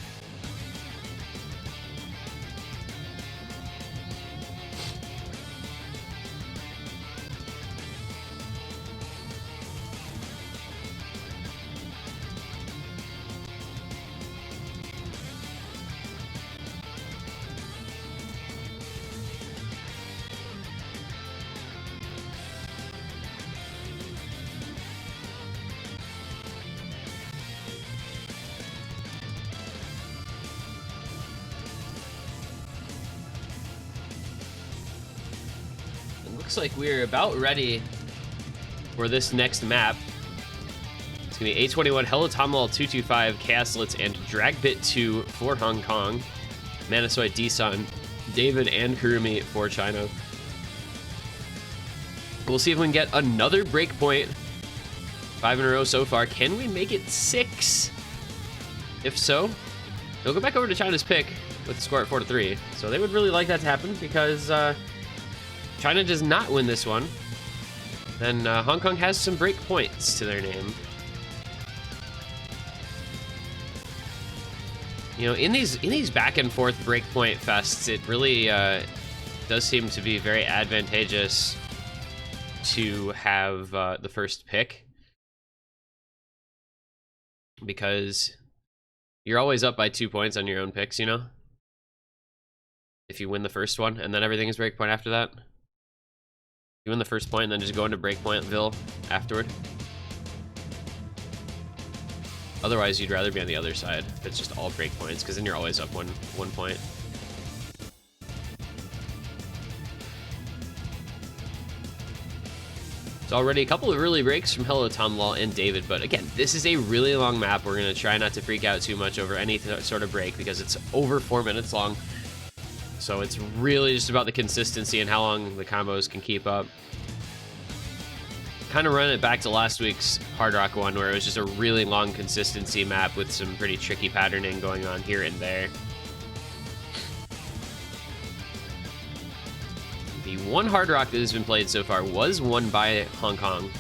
Looks like we're about ready for this next map. It's gonna be A21, Helotomlol 225, Caslets, and Dragbit 2 for Hong Kong. Manasoi, Dsun, David, and Kurumi for China. We'll see if we can get another breakpoint. 5 in a row so far. Can we make it 6? If so, they'll go back over to China's pick with the score at 4-3. So they would really like that to happen because China does not win this one, then Hong Kong has some break points to their name. You know, in these back and forth breakpoint fests, it really does seem to be very advantageous to have the first pick, because you're always up by 2 points on your own picks, you know? If you win the first one, and then everything is breakpoint after that. You win the first point and then just go into Breakpointville afterward. Otherwise, you'd rather be on the other side if it's just all breakpoints, because then you're always up one point. So already a couple of early breaks from Hello Tomlol and David, but again, this is a really long map. We're going to try not to freak out too much over any sort of break because it's over 4 minutes long. So it's really just about the consistency and how long the combos can keep up. Kind of run it back to last week's Hard Rock one where it was just a really long consistency map with some pretty tricky patterning going on here and there. The one Hard Rock that has been played so far was won by Hong Kong,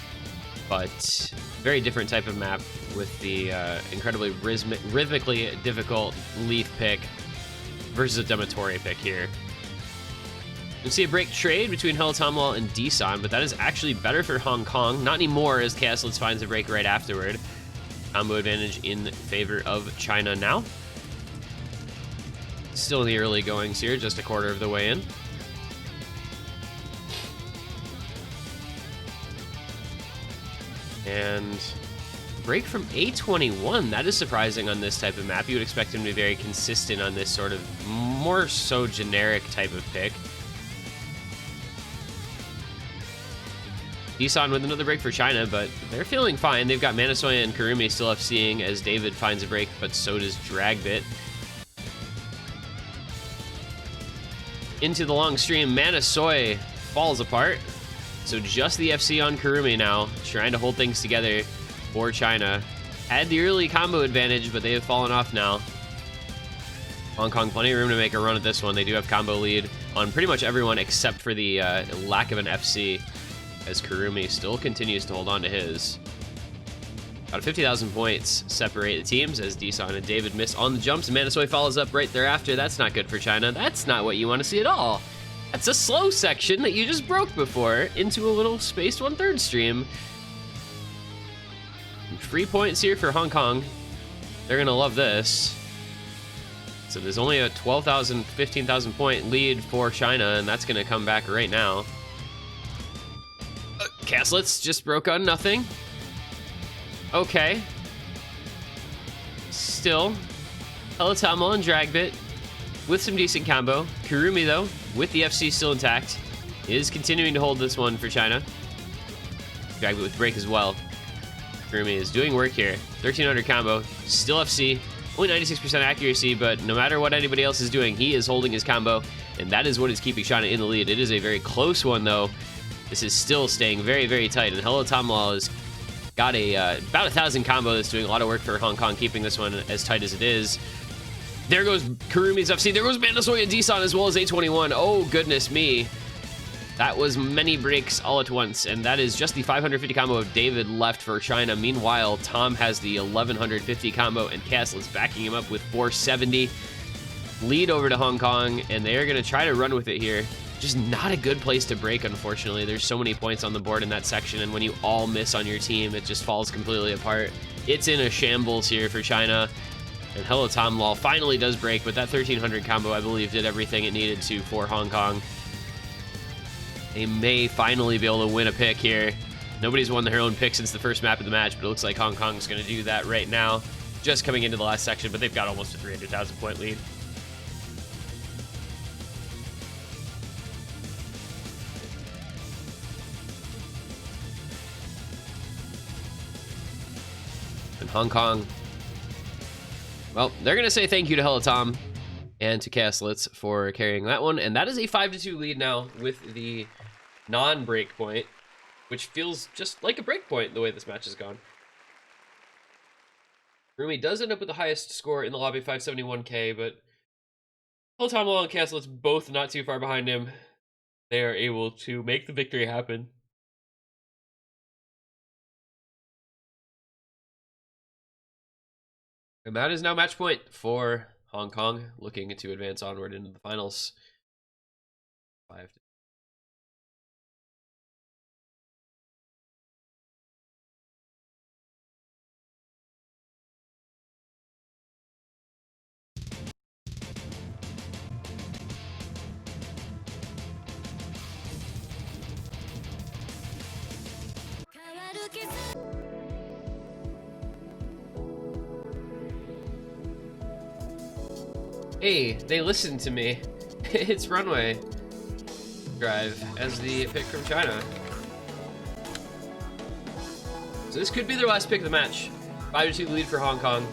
but very different type of map with the incredibly rhythmically difficult Leaf pick versus a Demetori pick here. You'll see a break trade between Hello Tomlol and Dson, but that is actually better for Hong Kong. Not anymore, as Castlets finds a break right afterward. Combo advantage in favor of China now. Still in the early goings here, just a quarter of the way in. And break from A21. That is surprising on this type of map. You would expect him to be very consistent on this sort of more so generic type of pick. Dson with another break for China, but they're feeling fine. They've got Manasoya and Kurumi still FCing as David finds a break, but so does Dragbit. Into the long stream, Manasoy falls apart. So just the FC on Kurumi now, trying to hold things together for China. Had the early combo advantage, but they have fallen off now. Hong Kong, plenty of room to make a run at this one. They do have combo lead on pretty much everyone except for the lack of an FC, as Kurumi still continues to hold on to his. About 50,000 points separate the teams as Dson and David miss on the jumps. And Manasoy follows up right thereafter. That's not good for China. That's not what you want to see at all. That's a slow section that you just broke before into a little spaced 1/3 stream. Free points here for Hong Kong. They're going to love this. So there's only a 12,000, 15,000 point lead for China, and that's going to come back right now. Castlets just broke on nothing. Okay. Still, Hello Tomlol and Dragbit with some decent combo. Kurumi, though, with the FC still intact, is continuing to hold this one for China. Dragbit with break as well. Kurumi is doing work here. 1300 combo, still FC, only 96% accuracy, but no matter what anybody else is doing, he is holding his combo, and that is what is keeping China in the lead. It is a very close one, though. This is still staying very, very tight, and Hello Tomlol has got a about 1,000 combo that's doing a lot of work for Hong Kong, keeping this one as tight as it is. There goes Kurumi's FC. There goes Manasoy and Dson as well as A21. Oh, goodness me. That was many breaks all at once, and that is just the 550 combo of David left for China. Meanwhile, Tom has the 1,150 combo, and Castle's backing him up with 470. Lead over to Hong Kong, and they're going to try to run with it here. Just not a good place to break, unfortunately. There's so many points on the board in that section, and when you all miss on your team, it just falls completely apart. It's in a shambles here for China. And Hello Tomlol finally does break, but that 1,300 combo, I believe, did everything it needed to for Hong Kong. They may finally be able to win a pick here. Nobody's won their own pick since the first map of the match, but it looks like Hong Kong's going to do that right now. Just coming into the last section, but they've got almost a 300,000 point lead. And Hong Kong, well, they're going to say thank you to Hello Tom and to Castlets for carrying that one. And that is a 5-2 lead now with the non-break point, which feels just like a break point the way this match has gone. Rumi does end up with the highest score in the lobby, 571k, but Hello Tomlol and Castlets both not too far behind him. They are able to make the victory happen. And that is now match point for Hong Kong, looking to advance onward into the finals. 5-2. Hey, they listened to me. It's Runway Drive as the pick from China. So this could be their last pick of the match. 5-2 lead for Hong Kong.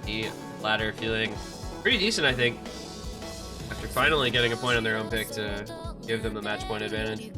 The latter feeling pretty decent, I think, after finally getting a point on their own pick to give them the match point advantage.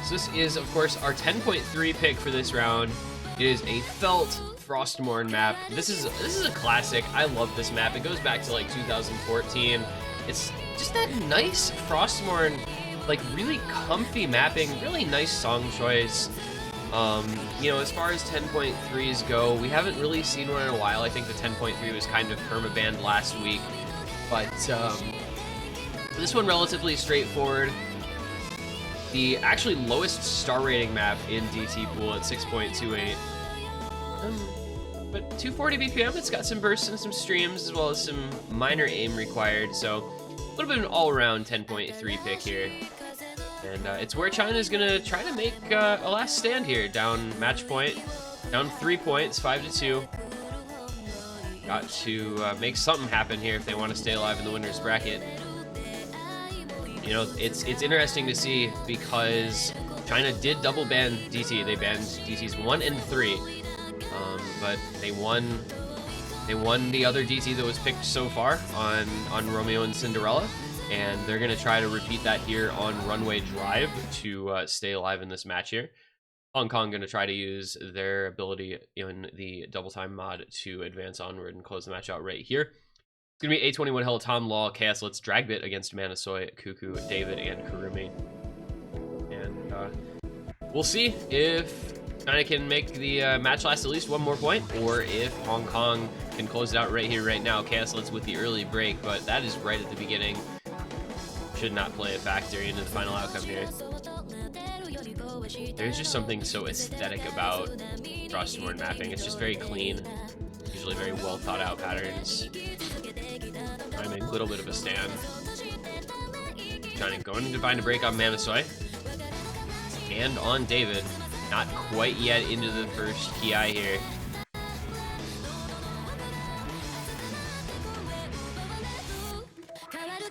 So this is, of course, our 10.3 pick for this round. It is a felt Frostmourne map. This is a classic. I love this map. It goes back to like 2014. It's just that nice Frostmourne, like really comfy mapping, really nice song choice. You know, as far as 10.3s go, we haven't really seen one in a while. I think the 10.3 was kind of permabanned last week, but this one relatively straightforward. The actually lowest star rating map in DT Pool at 6.28. But 240 BPM, it's got some bursts and some streams, as well as some minor aim required, so a little bit of an all-around 10.3 pick here. And it's where China is going to try to make a last stand here, down match point, down 3 points, 5-2. Got to make something happen here if they want to stay alive in the winner's bracket. You know, it's interesting to see because China did double ban DT. They banned DTs 1 and 3, but they won the other DT that was picked so far on Romeo and Cinderella, and they're gonna try to repeat that here on Runway Drive to stay alive in this match here. Hong Kong gonna try to use their ability in the double time mod to advance onward and close the match out right here. It's going to be A21 Hell, Tom Law, Chaos Let's Dragbit against Manasoy, Kuku, David, and Kurumi. And we'll see if China can make the match last at least one more point, or if Hong Kong can close it out right here, right now. Chaos Let's with the early break, but that is right at the beginning. Should not play a factor into the final outcome here. There's just something so aesthetic about Frostmourne mapping. It's just very clean. Usually very well thought out patterns. I make a little bit of a stand. Trying to go in to find a break on Manasoy. And on David. Not quite yet into the first PI here.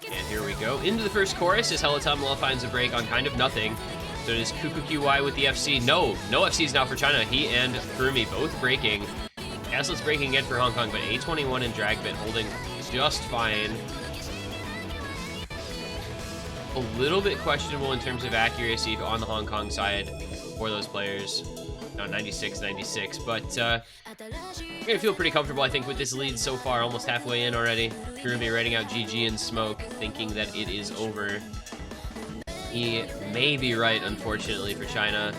And here we go. Into the first chorus as Helatom Law finds a break on kind of nothing. So does Kuku QY with the FC. No FCs now for China. He and Kurumi both breaking. Gaslet's breaking again for Hong Kong, but A21 and Dragbit holding just fine. A little bit questionable in terms of accuracy on the Hong Kong side for those players. Not 96, but you're gonna feel pretty comfortable, I think, with this lead so far, almost halfway in already. Kurumi writing out GG in smoke, thinking that it is over. He may be right, unfortunately, for China.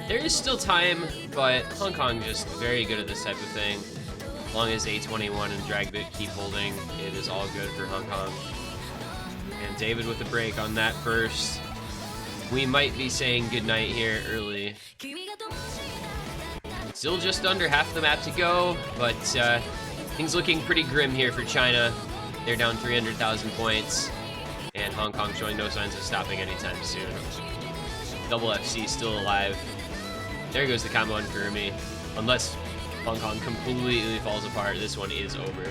There is still time, but Hong Kong just very good at this type of thing. As long as A21 and Dragbit keep holding, it is all good for Hong Kong. And David with the break on that first. We might be saying goodnight here early. Still just under half the map to go, but things looking pretty grim here for China. They're down 300,000 points, and Hong Kong showing no signs of stopping anytime soon. Double FC still alive. There goes the combo on Kurumi. Unless Hong Kong completely falls apart, this one is over.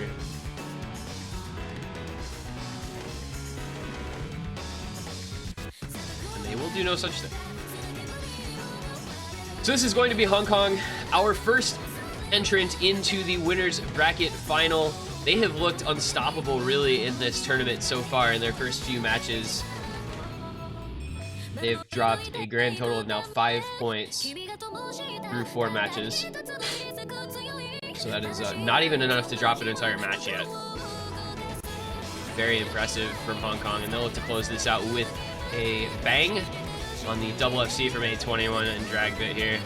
And they will do no such thing. So this is going to be Hong Kong, our first entrant into the winner's bracket final. They have looked unstoppable, really, in this tournament so far in their first few matches. They've dropped a grand total of now 5 points through 4 matches. So that is not even enough to drop an entire match yet. Very impressive from Hong Kong, and they'll look to close this out with a bang. on the double FC from A21 and Dragbit here.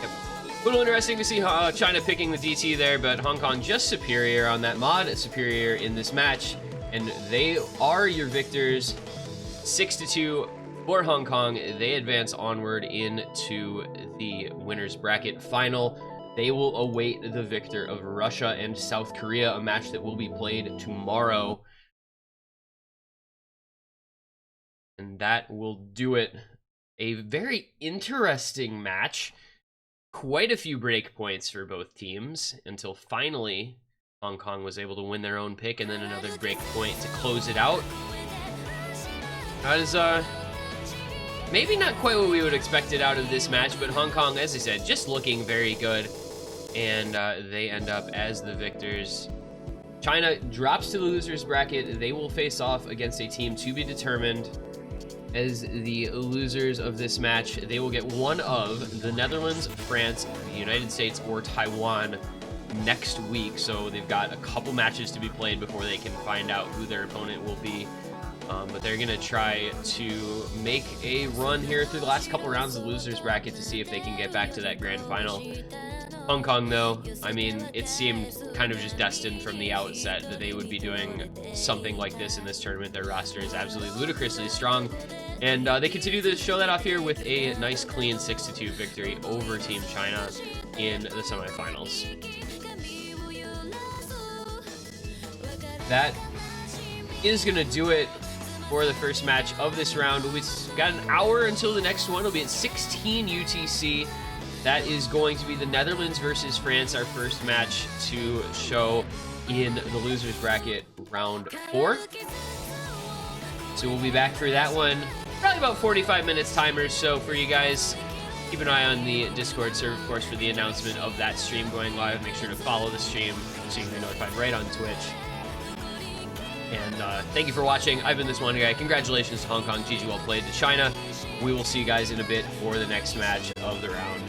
A little interesting to see China picking the DT there, but Hong Kong just superior on that mod, superior in this match, and they are your victors. 6-2 for Hong Kong. They advance onward into the winners bracket final. They will await the victor of Russia and South Korea, a match that will be played tomorrow. And that will do it. A very interesting match. Quite a few break points for both teams until finally Hong Kong was able to win their own pick, and then another break point to close it out. That is maybe not quite what we would expect it out of this match, but Hong Kong, as I said, just looking very good, and they end up as the victors. China drops to the losers bracket. They will face off against a team to be determined. As the losers of this match, they will get one of the Netherlands, France, the United States, or Taiwan next week. So they've got a couple matches to be played before they can find out who their opponent will be. But they're going to try to make a run here through the last couple rounds of the losers bracket to see if they can get back to that grand final. Hong Kong, though, I mean, it seemed kind of just destined from the outset that they would be doing something like this in this tournament. Their roster is absolutely ludicrously strong, and they continue to show that off here with a nice, clean 6-2 victory over Team China in the semifinals. That is going to do it for the first match of this round. We've got an hour until the next one. It'll be at 16 UTC. That is going to be the Netherlands versus France, our first match to show in the losers bracket round 4. So we'll be back for that one, probably about 45 minutes timer. So for you guys, keep an eye on the Discord server, of course, for the announcement of that stream going live. Make sure to follow the stream so you can be notified right on Twitch. And thank you for watching. I've been this one guy. Congratulations to Hong Kong. GG well played to China. We will see you guys in a bit for the next match of the round.